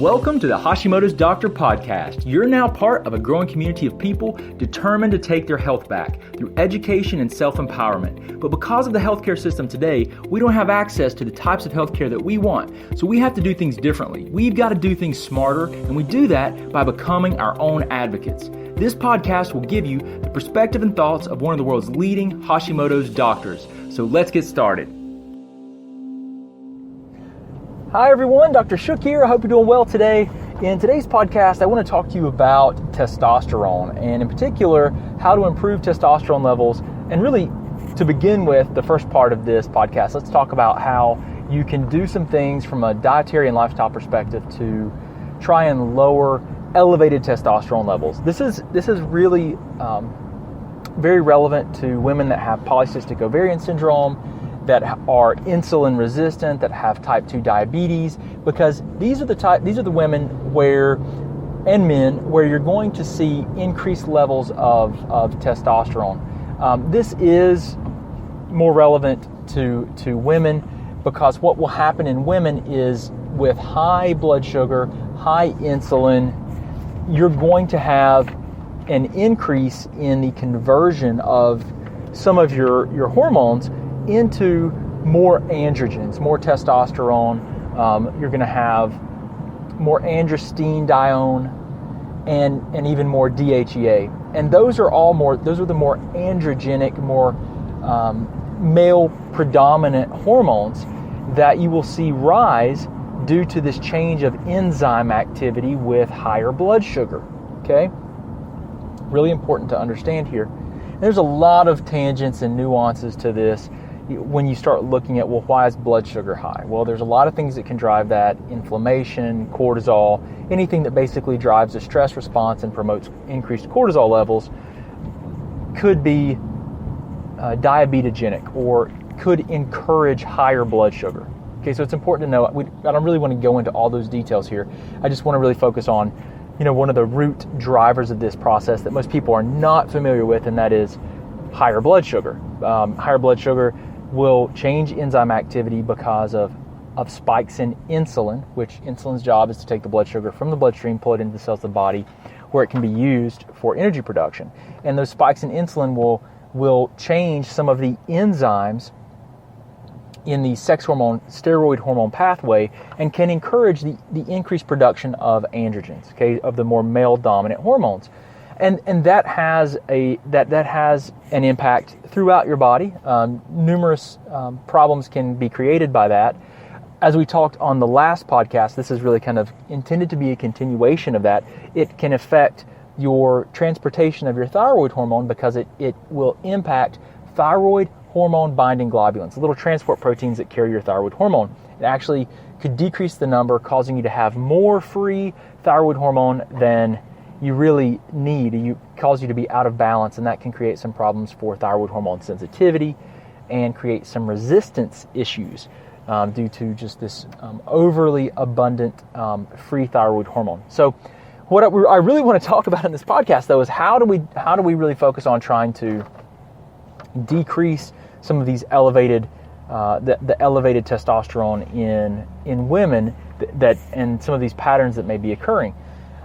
Welcome to the Hashimoto's Doctor podcast. You're now part of a growing community of people determined to take their health back through education and self-empowerment. But because of the healthcare system today, we don't have access to the types of healthcare that we want. So we have to do things differently. We've got to do things smarter, and we do that by becoming our own advocates. This podcast will give you the perspective and thoughts of one of the world's leading Hashimoto's doctors. So let's get started. Hi everyone, Dr. Shook here. I hope you're doing well today. In today's podcast, I want to talk to you about testosterone, and in particular, how to improve testosterone levels. And really, to begin with, the first part of this podcast, let's talk about how you can do some things from a dietary and lifestyle perspective to try and lower elevated testosterone levels. This is really very relevant to women that have polycystic ovarian syndrome, that are insulin resistant, that have type 2 diabetes, because these are the women and men where you're going to see increased levels of testosterone. This is more relevant to women, because what will happen in women is with high blood sugar, high insulin, you're going to have an increase in the conversion of some of your hormones into more androgens, more testosterone. You're going to have more androstenedione and even more DHEA. And those are the more androgenic, more male predominant hormones that you will see rise due to this change of enzyme activity with higher blood sugar. Okay? Really important to understand here. There's a lot of tangents and nuances to this when you start looking at, well, why is blood sugar high? Well, there's a lot of things that can drive that: inflammation, cortisol, anything that basically drives a stress response and promotes increased cortisol levels could be diabetogenic or could encourage higher blood sugar. Okay, so it's important to know. I don't really want to go into all those details here. I just want to really focus on, one of the root drivers of this process that most people are not familiar with, and that is higher blood sugar. Higher blood sugar will change enzyme activity because of spikes in insulin, which insulin's job is to take the blood sugar from the bloodstream, pull it into the cells of the body where it can be used for energy production. And those spikes in insulin will change some of the enzymes in the sex hormone, steroid hormone pathway, and can encourage the increased production of androgens, okay, of the more male dominant hormones. And that has an impact throughout your body. Numerous problems can be created by that. As we talked on the last podcast, this is really kind of intended to be a continuation of that. It can affect your transportation of your thyroid hormone because it will impact thyroid hormone binding globulins, the little transport proteins that carry your thyroid hormone. It actually could decrease the number, causing you to have more free thyroid hormone than you really need. You cause you to be out of balance, and that can create some problems for thyroid hormone sensitivity and create some resistance issues due to just this overly abundant free thyroid hormone. So what I really want to talk about in this podcast, though, is how do we really focus on trying to decrease some of these elevated the elevated testosterone in women and some of these patterns that may be occurring.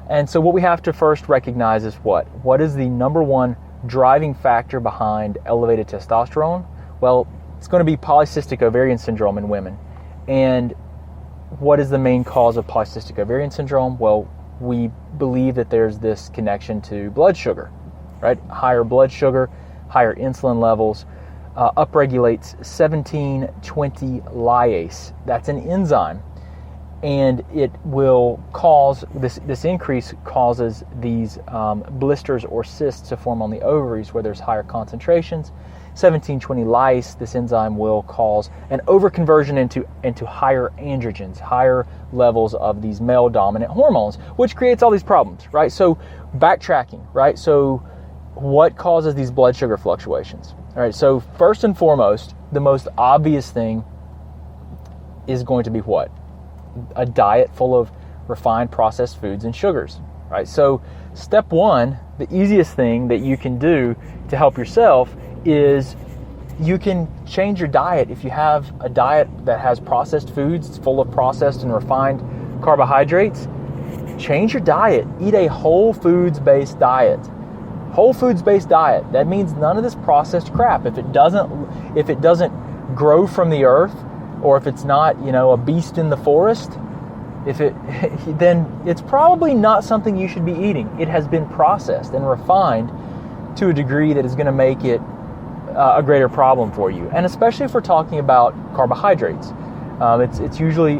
And so what we have to first recognize is what is the number one driving factor behind elevated testosterone? Well, it's going to be polycystic ovarian syndrome in women. And what is the main cause of polycystic ovarian syndrome? Well, we believe that there's this connection to blood sugar, right? Higher blood sugar, higher insulin levels, upregulates 1720 lyase. That's an enzyme. And it will cause, this increase causes these blisters or cysts to form on the ovaries where there's higher concentrations. 1720 lyase, this enzyme will cause an overconversion into higher androgens, higher levels of these male dominant hormones, which creates all these problems, right? So backtracking, right? So what causes these blood sugar fluctuations? All right, so first and foremost, the most obvious thing is going to be what? A diet full of refined processed foods and sugars, right? So step one, the easiest thing that you can do to help yourself is you can change your diet. If you have a diet that has processed foods, it's full of processed and refined carbohydrates, change your diet. Eat a whole foods-based diet. Whole foods-based diet. That means none of this processed crap. If it doesn't grow from the earth, or if it's not, a beast in the forest, then it's probably not something you should be eating. It has been processed and refined to a degree that is going to make it a greater problem for you. And especially if we're talking about carbohydrates, it's usually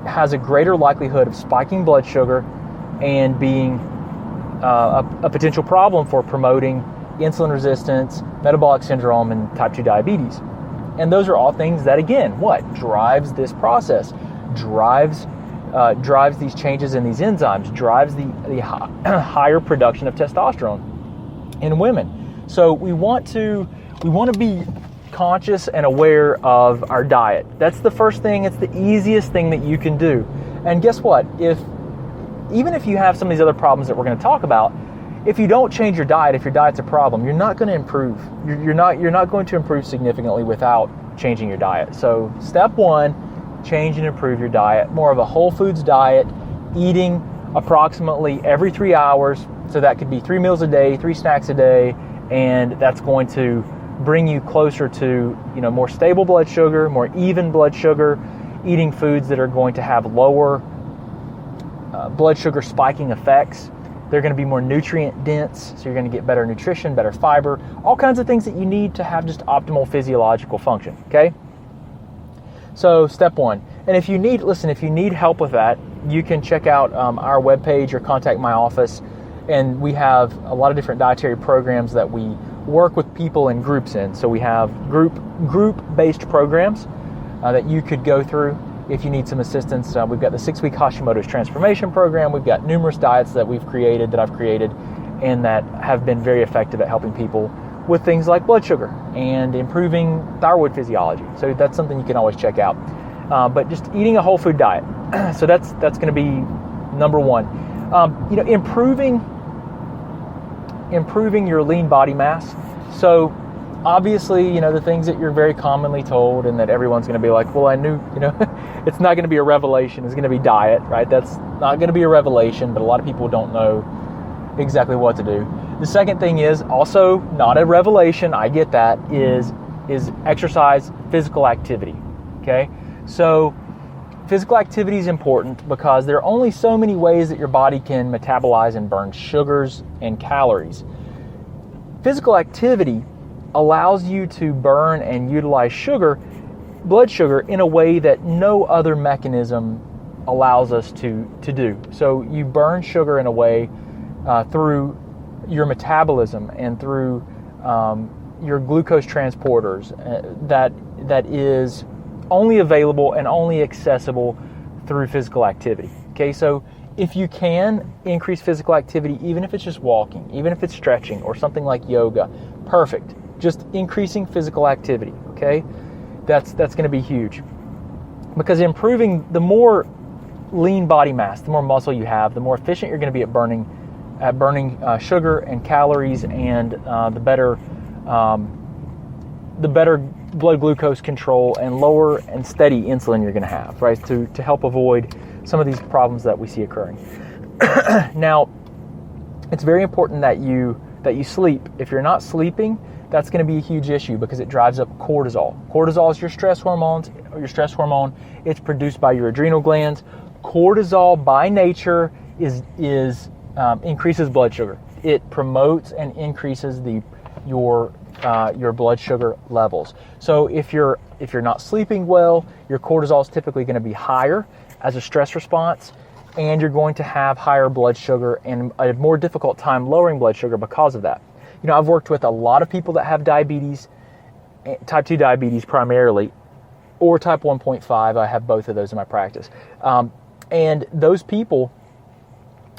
has a greater likelihood of spiking blood sugar and being a potential problem for promoting insulin resistance, metabolic syndrome, and type 2 diabetes. And those are all things that, again, what drives this process? Drives these changes in these enzymes, drives the higher production of testosterone in women. So we want to be conscious and aware of our diet. That's the first thing. It's the easiest thing that you can do. And guess what? Even if you have some of these other problems that we're going to talk about, if you don't change your diet, if your diet's a problem, you're not going to improve. You're not going to improve significantly without changing your diet. So step one, change and improve your diet. More of a whole foods diet, eating approximately every 3 hours. So that could be 3 meals a day, 3 snacks a day, and that's going to bring you closer to more stable blood sugar, more even blood sugar, eating foods that are going to have lower blood sugar spiking effects. They're going to be more nutrient dense, so you're going to get better nutrition, better fiber, all kinds of things that you need to have just optimal physiological function, okay? So step one. And if you need help with that, you can check out our webpage or contact my office. And we have a lot of different dietary programs that we work with people in groups in. So we have group-based programs that you could go through if you need some assistance. We've got the 6-week Hashimoto's transformation program. We've got numerous diets that I've created, and that have been very effective at helping people with things like blood sugar and improving thyroid physiology. So that's something you can always check out. But just eating a whole food diet. So that's going to be number one. Improving your lean body mass. So obviously, the things that you're very commonly told and that everyone's going to be like, well, I knew, it's not going to be a revelation. It's going to be diet, right? That's not going to be a revelation, but a lot of people don't know exactly what to do. The second thing is also not a revelation. I get that, is exercise, physical activity. Okay. So physical activity is important because there are only so many ways that your body can metabolize and burn sugars and calories. Physical activity allows you to burn and utilize blood sugar, in a way that no other mechanism allows us to do. So you burn sugar in a way through your metabolism and through your glucose transporters that is only available and only accessible through physical activity. Okay, so if you can increase physical activity, even if it's just walking, even if it's stretching or something like yoga, perfect. Just increasing physical activity, okay? That's going to be huge. Because improving, the more lean body mass, the more muscle you have, the more efficient you're going to be at burning sugar and calories, and the better blood glucose control and lower and steady insulin you're going to have, right? To help avoid some of these problems that we see occurring. Now, it's very important that you sleep. If you're not sleeping, that's going to be a huge issue because it drives up cortisol. Cortisol is your stress hormone. It's produced by your adrenal glands. Cortisol, by nature, increases blood sugar. It promotes and increases your blood sugar levels. So if you're not sleeping well, your cortisol is typically going to be higher as a stress response, and you're going to have higher blood sugar and a more difficult time lowering blood sugar because of that. I've worked with a lot of people that have diabetes, type 2 diabetes primarily, or type 1.5. I have both of those in my practice. And those people,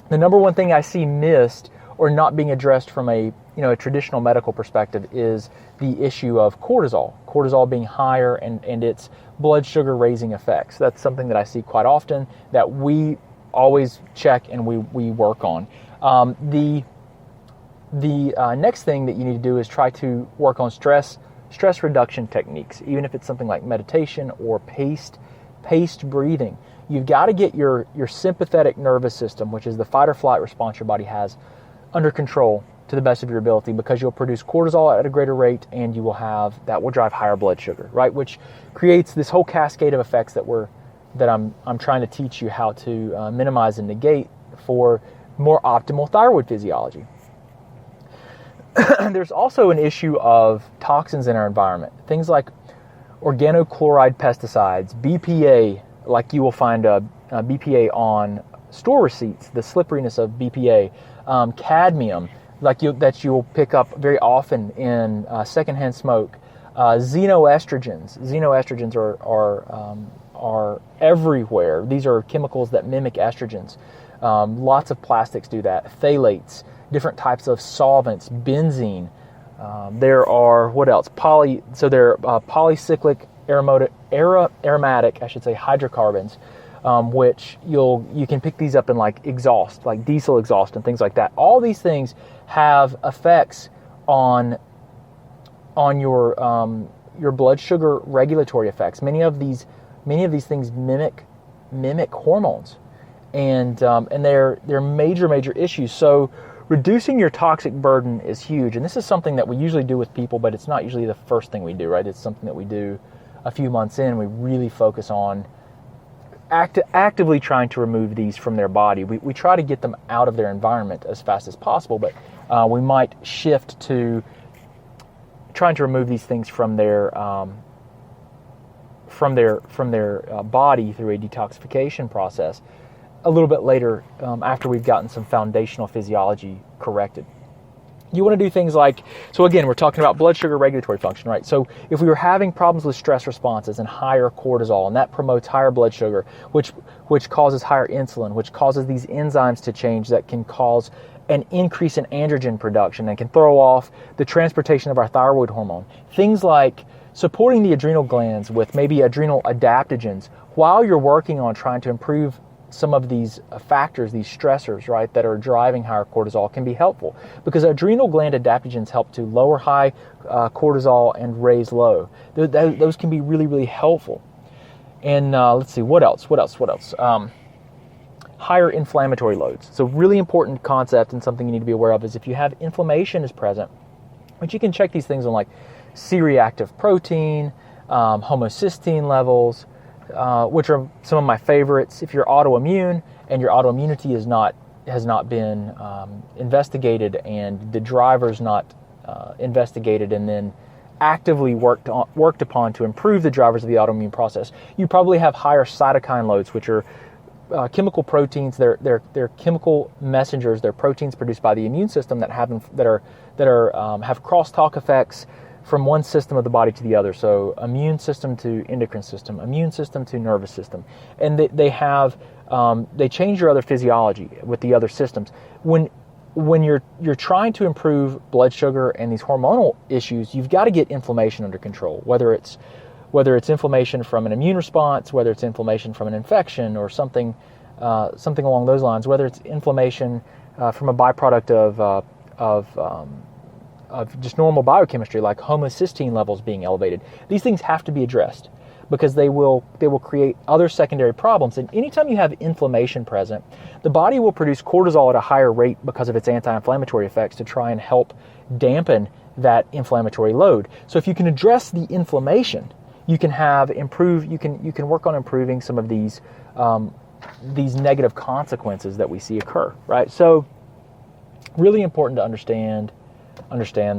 the number one thing I see missed or not being addressed from a traditional medical perspective is the issue of cortisol being higher and its blood sugar raising effects. That's something that I see quite often that we always check and we work on. The next thing that you need to do is try to work on stress reduction techniques, even if it's something like meditation or paced breathing. You've got to get your sympathetic nervous system, which is the fight or flight response your body has, under control to the best of your ability, because you'll produce cortisol at a greater rate, and that will drive higher blood sugar, right? Which creates this whole cascade of effects that I'm trying to teach you how to minimize and negate for more optimal thyroid physiology. There's also an issue of toxins in our environment. Things like organochloride pesticides, BPA, like you will find a BPA on store receipts, the slipperiness of BPA, cadmium, that you'll pick up very often in secondhand smoke, xenoestrogens. Xenoestrogens are everywhere. These are chemicals that mimic estrogens. Lots of plastics do that. Phthalates, different types of solvents, benzene. There are, what else? Polycyclic aromatic, hydrocarbons, which you can pick these up in like exhaust, like diesel exhaust and things like that. All these things have effects on your blood sugar regulatory effects. Many of these things mimic hormones, and they're major issues. So reducing your toxic burden is huge, and this is something that we usually do with people, but it's not usually the first thing we do, right? It's something that we do a few months in. We really focus on actively trying to remove these from their body. We try to get them out of their environment as fast as possible, but we might shift to trying to remove these things from their body through a detoxification process a little bit later, after we've gotten some foundational physiology corrected. You want to do things like, so again, we're talking about blood sugar regulatory function, right? So if we were having problems with stress responses and higher cortisol, and that promotes higher blood sugar, which causes higher insulin, which causes these enzymes to change that can cause an increase in androgen production and can throw off the transportation of our thyroid hormone. Things like supporting the adrenal glands with maybe adrenal adaptogens while you're working on trying to improve some of these factors, these stressors, right, that are driving higher cortisol, can be helpful, because adrenal gland adaptogens help to lower high cortisol and raise low. Those can be really helpful. And let's see, what else? Higher inflammatory loads. So really important concept, and something you need to be aware of, is if you have inflammation is present, which you can check these things on like C-reactive protein, homocysteine levels, which are some of my favorites. If you're autoimmune and your autoimmunity has not been investigated, and the driver's not investigated and then actively worked upon to improve the drivers of the autoimmune process, you probably have higher cytokine loads, which are chemical proteins. They're chemical messengers. They're proteins produced by the immune system that have crosstalk effects from one system of the body to the other. So immune system to endocrine system, immune system to nervous system. And they change your other physiology with the other systems. When you're trying to improve blood sugar and these hormonal issues, you've got to get inflammation under control, whether it's inflammation from an immune response, whether it's inflammation from an infection or something along those lines, whether it's inflammation from a byproduct of just normal biochemistry, like homocysteine levels being elevated. These things have to be addressed, because they will create other secondary problems. And anytime you have inflammation present, the body will produce cortisol at a higher rate because of its anti-inflammatory effects to try and help dampen that inflammatory load. So if you can address the inflammation, you can work on improving some of these negative consequences that we see occur, right? So really important to understand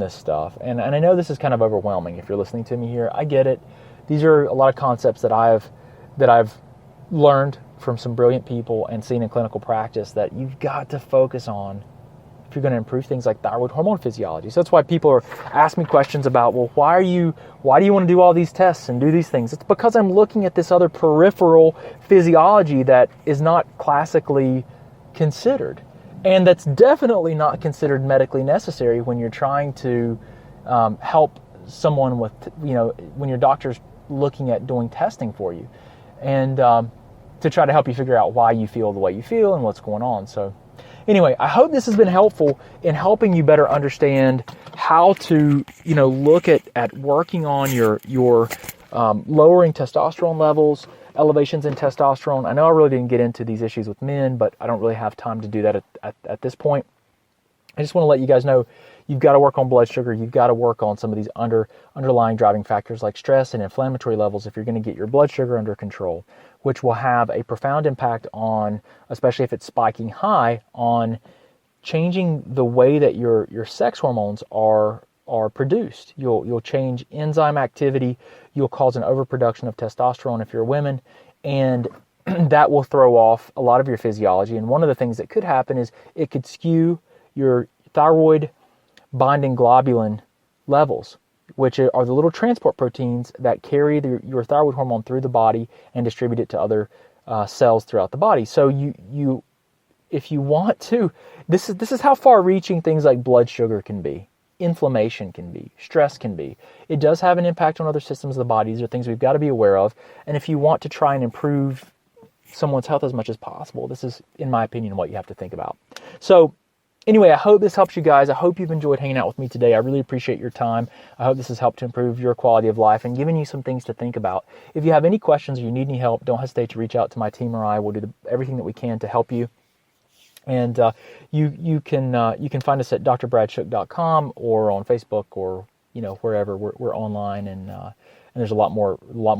this stuff. And I know this is kind of overwhelming if you're listening to me here. I get it. These are a lot of concepts that I've learned from some brilliant people and seen in clinical practice that you've got to focus on if you're going to improve things like thyroid hormone physiology. So that's why people are asking me questions about, well, why do you want to do all these tests and do these things? It's because I'm looking at this other peripheral physiology that is not classically considered. And that's definitely not considered medically necessary when you're trying to help someone with, when your doctor's looking at doing testing for you, and to try to help you figure out why you feel the way you feel and what's going on. So anyway, I hope this has been helpful in helping you better understand how to, look at working on your lowering testosterone levels, elevations in testosterone. I know I really didn't get into these issues with men, but I don't really have time to do that at this point. I just want to let you guys know you've got to work on blood sugar. You've got to work on some of these underlying driving factors like stress and inflammatory levels if you're going to get your blood sugar under control, which will have a profound impact on, especially if it's spiking high, on changing the way that your sex hormones are produced. You'll change enzyme activity. You'll cause an overproduction of testosterone if you're women, and that will throw off a lot of your physiology. And one of the things that could happen is it could skew your thyroid binding globulin levels, which are the little transport proteins that carry your thyroid hormone through the body and distribute it to other cells throughout the body. So you if you want to, this is how far-reaching things like blood sugar can be, inflammation can be, stress can be. It does have an impact on other systems of the body. These are things we've got to be aware of. And if you want to try and improve someone's health as much as possible, this is, in my opinion, what you have to think about. So anyway, I hope this helps you guys. I hope you've enjoyed hanging out with me today. I really appreciate your time. I hope this has helped to improve your quality of life and given you some things to think about. If you have any questions or you need any help, don't hesitate to reach out to my team or I. We'll do everything that we can to help you. And you can find us at drbradshuk.com or on Facebook or wherever we're online, and there's a lot more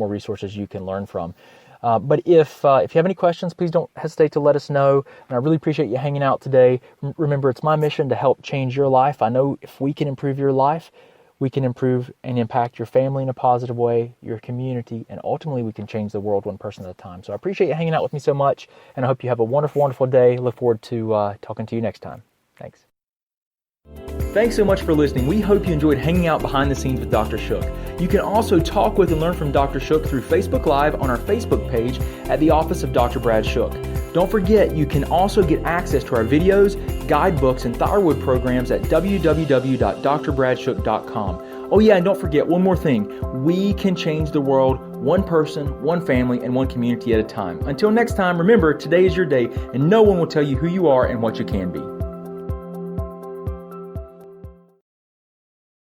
resources you can learn from. But if you have any questions, please don't hesitate to let us know. And I really appreciate you hanging out today. Remember, it's my mission to help change your life. I know if we can improve your life, we can improve and impact your family in a positive way, your community, and ultimately we can change the world one person at a time. So I appreciate you hanging out with me so much, and I hope you have a wonderful, wonderful day. Look forward to talking to you next time. Thanks. Thanks so much for listening. We hope you enjoyed hanging out behind the scenes with Dr. Shook. You can also talk with and learn from Dr. Shook through Facebook Live on our Facebook page at the Office of Dr. Brad Shook. Don't forget, you can also get access to our videos, guidebooks, and thyroid programs at www.drbradshuk.com. Oh yeah, and don't forget one more thing. We can change the world one person, one family, and one community at a time. Until next time, remember, today is your day, and no one will tell you who you are and what you can be.